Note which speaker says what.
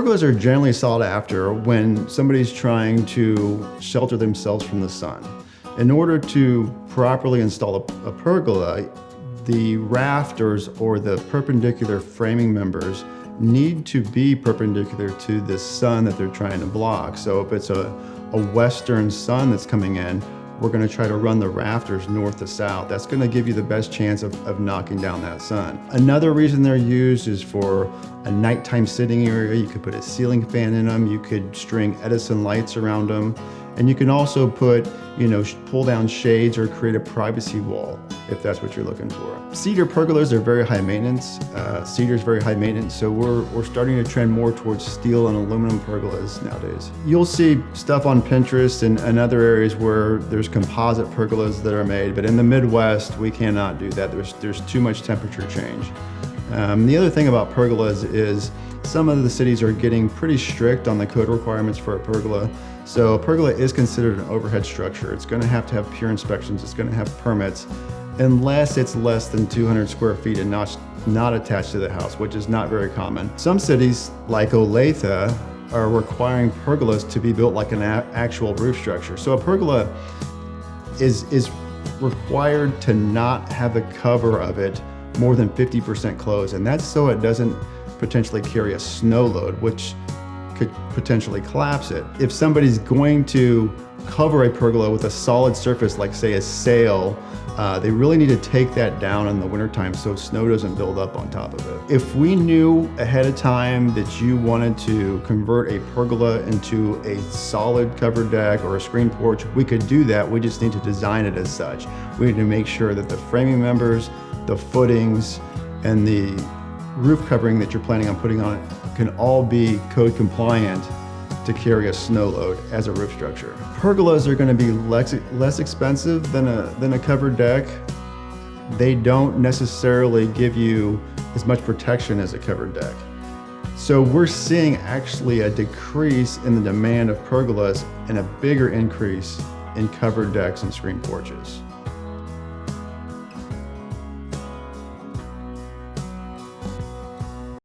Speaker 1: Pergolas are generally sought after when somebody's trying to shelter themselves from the sun. In order to properly install a pergola, the rafters or the perpendicular framing members need to be perpendicular to the sun that they're trying to block. So if it's a western sun that's coming in, we're going to try to run the rafters north to south. That's going to give you the best chance of knocking down that sun. Another reason they're used is for a nighttime sitting area. You could put a ceiling fan in them. You could string Edison lights around them. And you can also put, pull down shades or create a privacy wall if that's what you're looking for. Cedar pergolas are very high maintenance. Cedar is very high maintenance, so we're starting to trend more towards steel and aluminum pergolas nowadays. You'll see stuff on Pinterest and other areas where there's composite pergolas that are made, but in the Midwest, we cannot do that. There's too much temperature change. The other thing about pergolas is some of the cities are getting pretty strict on the code requirements for a pergola. So a pergola is considered an overhead structure. It's going to have peer inspections. It's going to have permits, unless it's less than 200 square feet and not attached to the house, which is not very common. Some cities, like Olathe, are requiring pergolas to be built like an actual roof structure. So a pergola is required to not have the cover of it more than 50% closed, and that's so it doesn't potentially carry a snow load, which could potentially collapse it. If somebody's going to cover a pergola with a solid surface, like say a sail, they really need to take that down in the wintertime so snow doesn't build up on top of it. If we knew ahead of time that you wanted to convert a pergola into a solid covered deck or a screen porch, we could do that. We just need to design it as such. We need to make sure that the framing members, the footings, and the roof covering that you're planning on putting on it can all be code compliant to carry a snow load as a roof structure. Pergolas are going to be less expensive than a covered deck. They don't necessarily give you as much protection as a covered deck. So we're seeing actually a decrease in the demand of pergolas and a bigger increase in covered decks and screen porches.